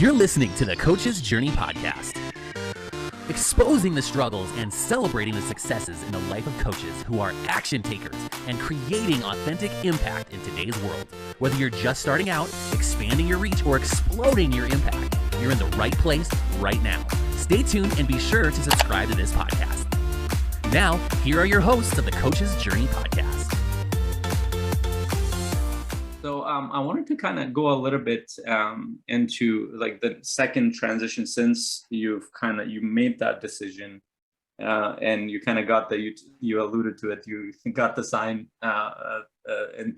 You're listening to the Coach's Journey podcast, exposing the struggles and celebrating the successes in the life of coaches who are action takers and creating authentic impact in today's world. Whether you're just starting out, expanding your reach, or exploding your impact, you're in the right place right now. Stay tuned and be sure to subscribe to this podcast. Now, here are your hosts of the Coach's Journey podcast. So I wanted to kind of go a little bit into like the second transition since you made that decision and you kind of got you alluded to it, you got the sign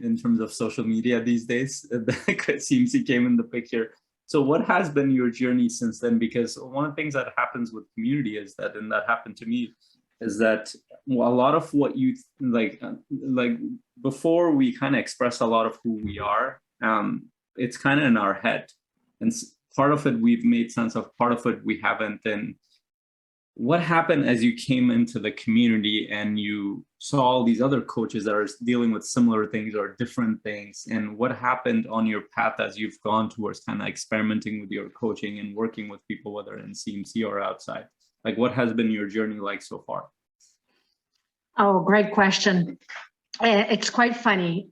in terms of social media these days. CMC came in the picture. So what has been your journey since then? Because one of the things that happens with community is that, and that happened to me, is that a lot of what you like before we kind of express a lot of who we are, it's kind of in our head, and part of it we've made sense of, part of it we haven't. And what happened as you came into the community and you saw all these other coaches that are dealing with similar things or different things, and what happened on your path as you've gone towards kind of experimenting with your coaching and working with people, whether in CMC or outside? Like, what has been your journey like so far? Oh, great question. It's quite funny.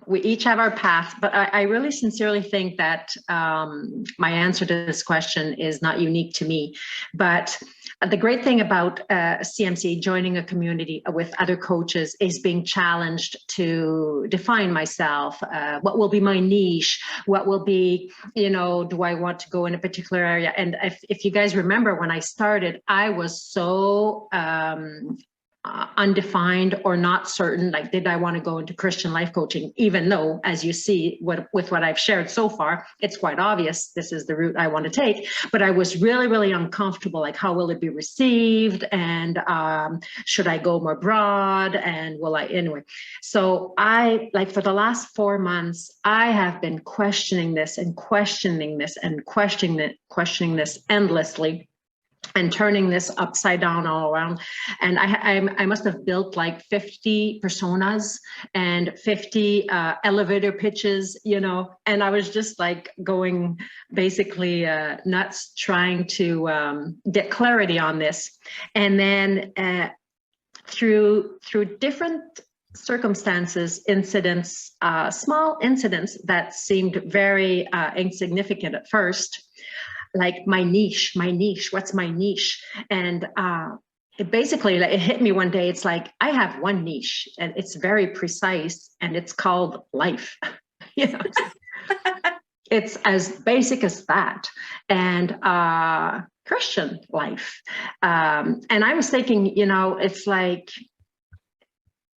We each have our path, but I really sincerely think that my answer to this question is not unique to me. But the great thing about CMC, joining a community with other coaches, is being challenged to define myself. What will be my niche? What will be, do I want to go in a particular area? And if you guys remember, when I started, I was so undefined or not certain, like, did I want to go into Christian life coaching, even though, as you see with what I've shared so far, it's quite obvious this is the route I want to take. But I was really, really uncomfortable, like, how will it be received, and should I go more broad, and will I, anyway. So for the last 4 months, I have been questioning this and questioning this and questioning this endlessly, and turning this upside down all around. And I must have built like 50 personas and 50 elevator pitches, and I was just like going basically nuts trying to get clarity on this. And then through different circumstances, incidents, small incidents that seemed very insignificant at first, like my niche, what's my niche? And it hit me one day. It's like, I have one niche, and it's very precise, and it's called life. It's as basic as that. And Christian life. And I was thinking, it's like,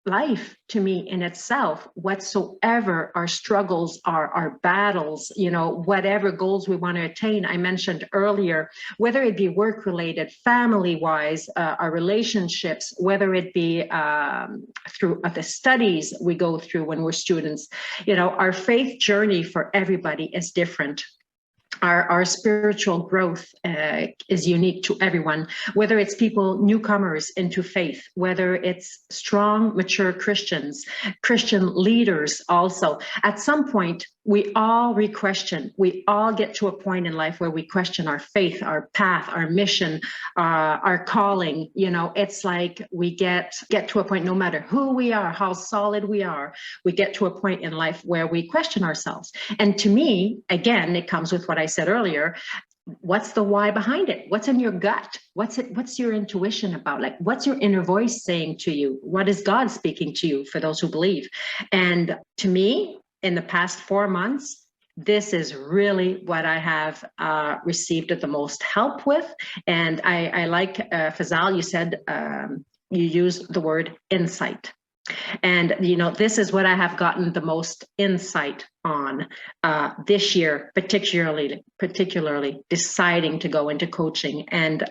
life to me in itself, whatsoever our struggles are, our battles, whatever goals we want to attain. I mentioned earlier, whether it be work related, family wise, our relationships, whether it be through the studies we go through when we're students, our faith journey for everybody is different. Our spiritual growth is unique to everyone, whether it's people, newcomers into faith, whether it's strong, mature Christians, Christian leaders also. At some point, we all re-question. We all get to a point in life where we question our faith, our path, our mission, our calling. It's like we get to a point, no matter who we are, how solid we are, we get to a point in life where we question ourselves. And to me, again, it comes with what I said earlier. What's the why behind it? What's in your gut? What's your intuition about? Like, what's your inner voice saying to you? What is God speaking to you, for those who believe? And to me, in the past 4 months, this is really what I have received the most help with. And I like, Fazal, you said, you used the word insight. And, this is what I have gotten the most insight on this year, particularly deciding to go into coaching. And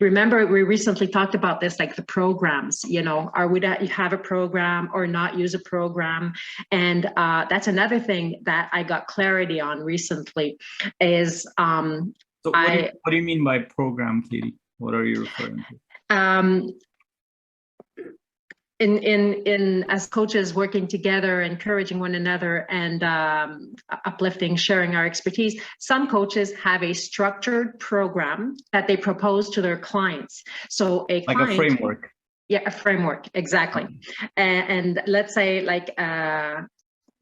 remember, we recently talked about this, like the programs, are we to have a program or not use a program? And that's another thing that I got clarity on recently is So what do you mean by program, Katy? What are you referring to? in as coaches working together, encouraging one another, and uplifting, sharing our expertise, some coaches have a structured program that they propose to their clients. So a client, a framework. Yeah, a framework, exactly. And let's say like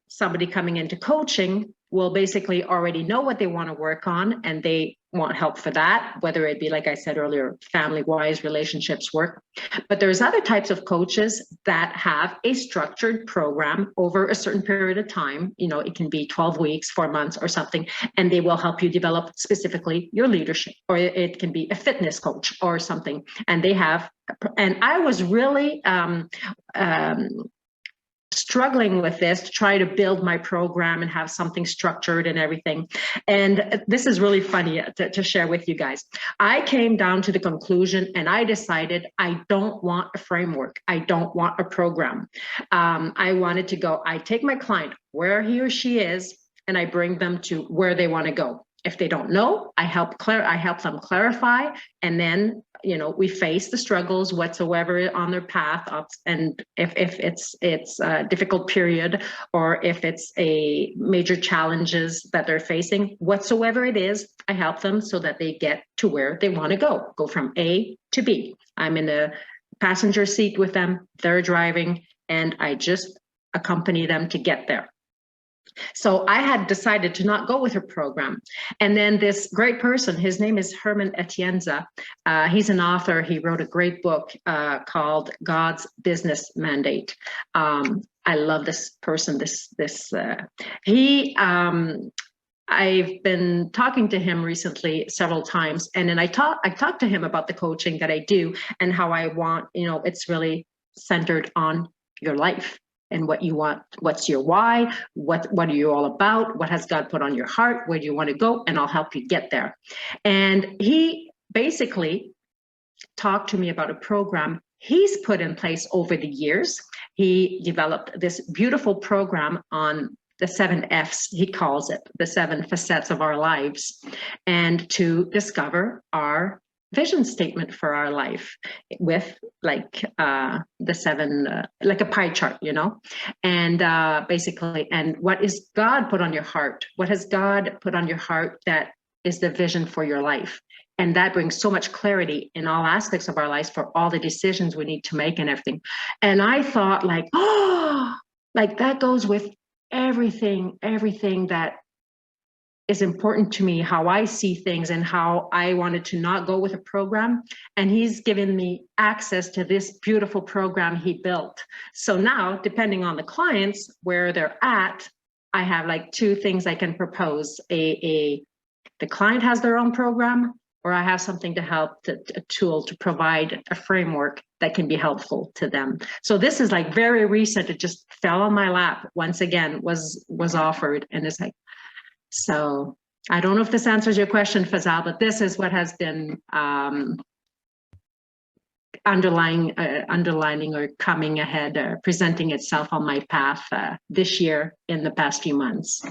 somebody coming into coaching will basically already know what they want to work on, and they want help for that, whether it be, like I said earlier, family-wise, relationships work. But there's other types of coaches that have a structured program over a certain period of time. You know, it can be 12 weeks, 4 months or something, and they will help you develop specifically your leadership, or it can be a fitness coach or something. And they have, and I was really struggling with this to try to build my program and have something structured and everything. And this is really funny to share with you guys. I came down to the conclusion and I decided I don't want a framework. I don't want a program. I wanted to go, I take my client where he or she is and I bring them to where they want to go. If they don't know, I help them clarify, and then, you know, we face the struggles whatsoever on their path. And if it's a difficult period, or if it's a major challenges that they're facing, whatsoever it is, I help them so that they get to where they want to go from A to B. I'm in the passenger seat with them, they're driving, and I just accompany them to get there. So I had decided to not go with her program. And then this great person, his name is Herman Atienza. He's an author. He wrote a great book called God's Business Mandate. I love this person. I've been talking to him recently several times. And then I talked to him about the coaching that I do and how I want, you know, it's really centered on your life. And what you want, what's your why, what are you all about, what has God put on your heart, where do you want to go, and I'll help you get there. And he basically talked to me about a program he's put in place over the years. He developed this beautiful program on the 7 F's, he calls it, the 7 facets of our lives, and to discover our vision statement for our life with like the 7, like a pie chart, you know, and basically, and what is God put on your heart? What has God put on your heart that is the vision for your life? And that brings so much clarity in all aspects of our lives for all the decisions we need to make and everything. And I thought like, oh, like that goes with everything that is important to me, how I see things and how I wanted to not go with a program. And he's given me access to this beautiful program he built. So now, depending on the clients, where they're at, I have like 2 things I can propose. The client has their own program, or I have something to help, a tool to provide a framework that can be helpful to them. So this is like very recent. It just fell on my lap once again, was offered. And it's like, so I don't know if this answers your question, Fazal, but this is what has been underlining or coming ahead, presenting itself on my path this year in the past few months.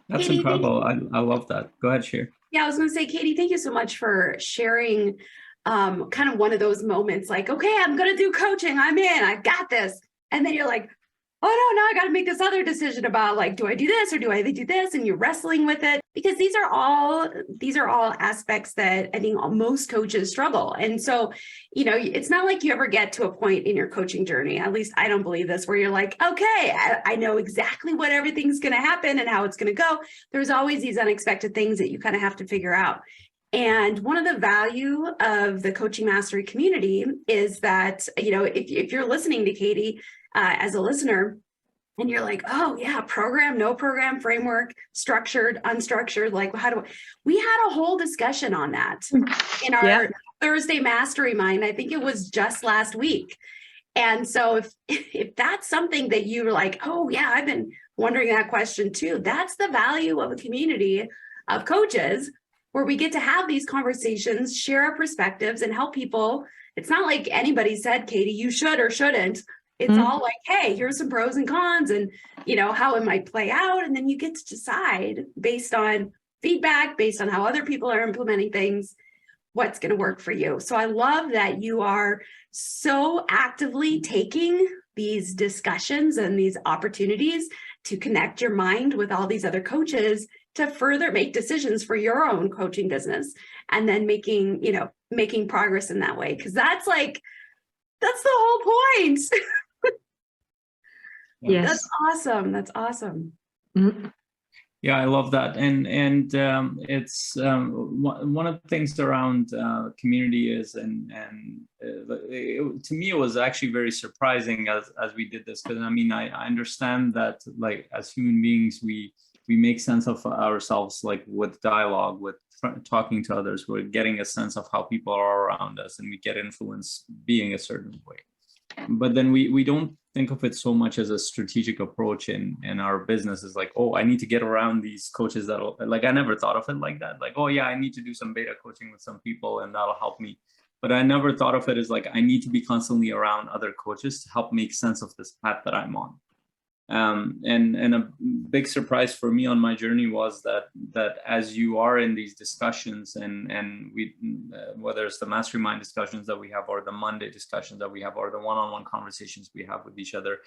That's Katy, incredible. I love that. Go ahead, Shir. Yeah, I was going to say, Katy, thank you so much for sharing kind of one of those moments like, okay, I'm going to do coaching. I'm in, I got this. And then you're like, oh no, now I got to make this other decision about like, do I do this or do I do this? And you're wrestling with it, because these are all aspects that I think most coaches struggle. And so, you know, it's not like you ever get to a point in your coaching journey, at least I don't believe this, where you're like, okay, I know exactly what everything's going to happen and how it's going to go. There's always these unexpected things that you kind of have to figure out. And one of the value of the Coaching Mastery community is that, you know, if you're listening to Katy, as a listener, and you're like, oh yeah, program, no program, framework, structured, unstructured, like we had a whole discussion on that in our Thursday Mastery-Mind. I think it was just last week. And so if that's something that you're like, oh yeah, I've been wondering that question too, that's the value of a community of coaches where we get to have these conversations, share our perspectives, and help people. It's not like anybody said, Katy, you should or shouldn't. It's all like, hey, here's some pros and cons and, you know, how it might play out. And then you get to decide based on feedback, based on how other people are implementing things, what's going to work for you. So I love that you are so actively taking these discussions and these opportunities to connect your mind with all these other coaches to further make decisions for your own coaching business, and then making progress in that way. Because that's the whole point. Yes. That's awesome. That's awesome. Mm-hmm. Yeah, I love that, and it's one of the things around community is, to me it was actually very surprising as we did this, because I mean I understand that like as human beings we make sense of ourselves like with dialogue, with talking to others, we're getting a sense of how people are around us, and we get influenced being a certain way. But then we don't think of it so much as a strategic approach in our business. Is like, oh, I need to get around these coaches that'll, like, I never thought of it like that. Like, oh yeah, I need to do some beta coaching with some people and that'll help me. But I never thought of it as like, I need to be constantly around other coaches to help make sense of this path that I'm on. And a big surprise for me on my journey was that as you are in these discussions, and we whether it's the mastermind discussions that we have, or the Monday discussions that we have, or the one-on-one conversations we have with each other,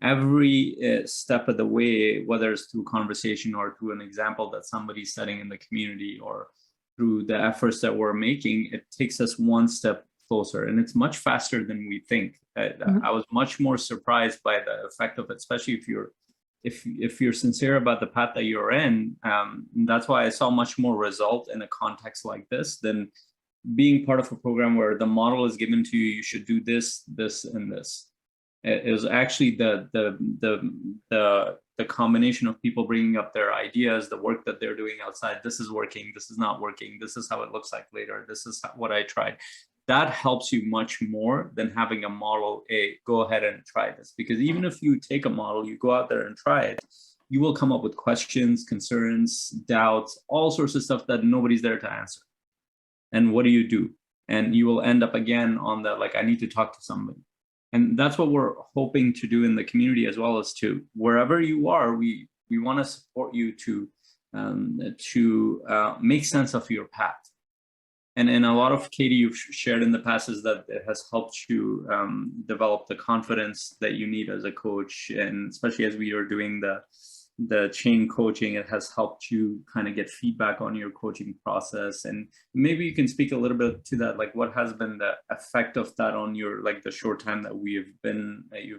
every step of the way, whether it's through conversation or through an example that somebody's setting in the community, or through the efforts that we're making, it takes us one step closer, and it's much faster than we think. I was much more surprised by the effect of it, especially if you're sincere about the path that you're in. That's why I saw much more result in a context like this than being part of a program where the model is given to you. You should do this, this, and this. It was actually the combination of people bringing up their ideas, the work that they're doing outside. This is working. This is not working. This is how it looks like later. This is what I tried. That helps you much more than having a model, go ahead and try this. Because even if you take a model, you go out there and try it, you will come up with questions, concerns, doubts, all sorts of stuff that nobody's there to answer. And what do? And you will end up again on the, like, I need to talk to somebody. And that's what we're hoping to do in the community, as well as to wherever you are, we want to support you to make sense of your path. And a lot of, Katy, you've shared in the past is that it has helped you develop the confidence that you need as a coach. And especially as we are doing the chain coaching, it has helped you kind of get feedback on your coaching process. And maybe you can speak a little bit to that, like what has been the effect of that on your, like the short time that you've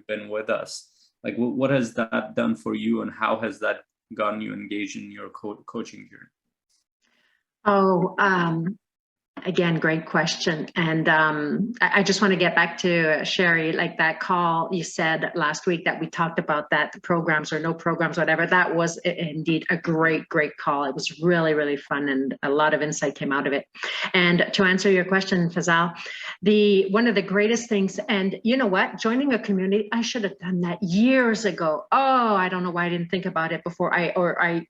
been with us? Like what has that done for you, and how has that gotten you engaged in your coaching journey? Again, great question. And I just want to get back to Sherry, like that call you said last week that we talked about, that the programs or no programs, whatever, that was indeed a great call. It was really, really fun, and a lot of insight came out of it. And to answer your question, Fazal, one of the greatest things, and you know what, joining a community, I should have done that years ago. Oh, I don't know why I didn't think about it before. I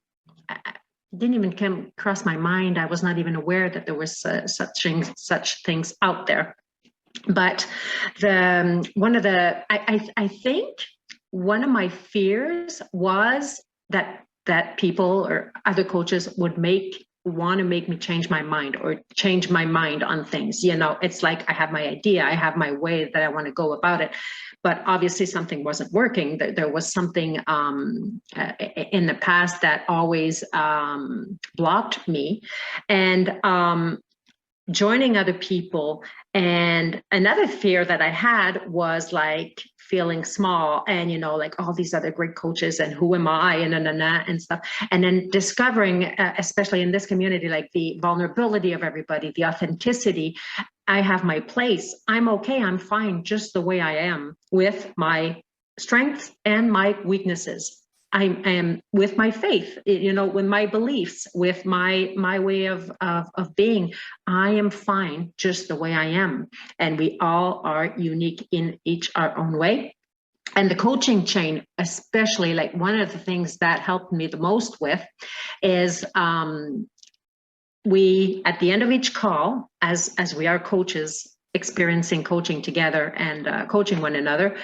didn't even come across my mind. I was not even aware that there was such things out there. But I think one of my fears was that people or other coaches would want to make me change my mind, or change my mind on things. You know, it's like I have my idea, I have my way that I want to go about it, but obviously something wasn't working. There was something in the past that always blocked me. And joining other people, and another fear that I had was like feeling small, and you know, like all these other great coaches, and who am I, and stuff. And then discovering, especially in this community, like the vulnerability of everybody, the authenticity. I have my place. I'm okay. I'm fine just the way I am, with my strengths and my weaknesses. I am with my faith, you know, with my beliefs, with my way of being. I am fine just the way I am. And we all are unique in each our own way. And the coaching chain, especially, like one of the things that helped me the most with is we, at the end of each call, as we are coaches experiencing coaching together and coaching one another,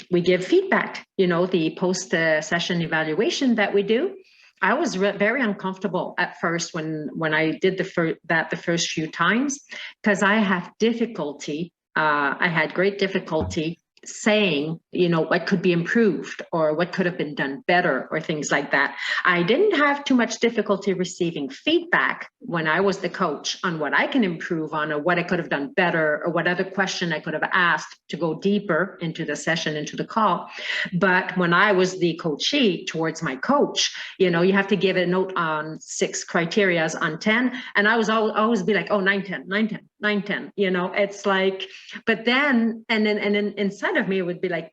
we give feedback, you know, the post-session evaluation that we do. I was very uncomfortable at first when I did the first few times, because I have difficulty. I had great difficulty saying, what could be improved or what could have been done better or things like that. I didn't have too much difficulty receiving feedback when I was the coach on what I can improve on or what I could have done better or what other question I could have asked to go deeper into the session, into the call. But when I was the coachee towards my coach, you have to give a note on 6 criterias on 10. And I was always be like, oh, 9, 10, 9, 10, 9, 10, it's like, but then, and then inside of me, it would be like,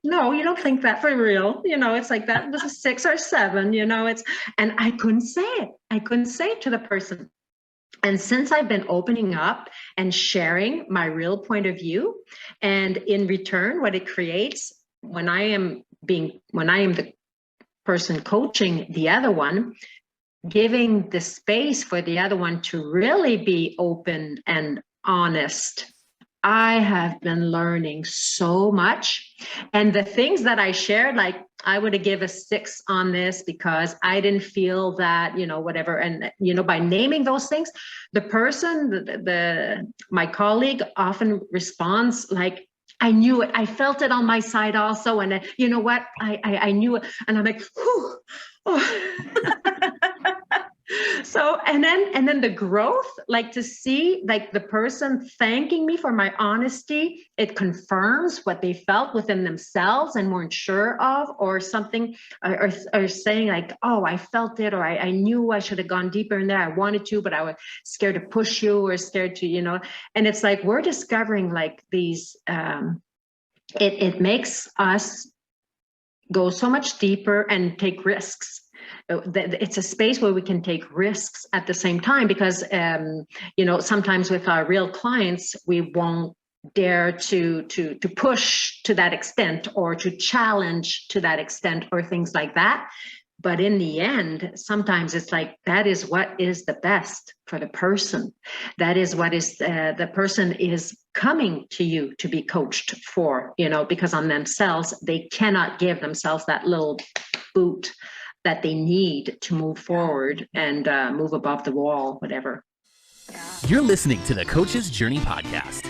no, you don't think that for real. It's like that was a 6 or 7, and I couldn't say it. I couldn't say it to the person. And since I've been opening up and sharing my real point of view, and in return, what it creates when I am the person coaching the other one, giving the space for the other one to really be open and honest, I have been learning so much. And the things that I shared, like I would have given a 6 on this because I didn't feel that, whatever. And, by naming those things, the person, my colleague often responds like, I knew it. I felt it on my side also. And you know what? I knew it. And I'm like, whew. Oh. So, and then the growth, like to see like the person thanking me for my honesty, it confirms what they felt within themselves and weren't sure of, or something, or saying like, oh, I felt it, or I knew I should have gone deeper in there. I wanted to, but I was scared to push you or scared to, and it's like, we're discovering like these, it makes us go so much deeper and take risks. It's a space where we can take risks at the same time, because sometimes with our real clients, we won't dare to push to that extent or to challenge to that extent or things like that. But in the end, sometimes it's like, that is what is the best for the person. That is what is the person is coming to you to be coached for, because on themselves, they cannot give themselves that little boot that they need to move forward and move above the wall, whatever. You're listening to the Coach's Journey podcast.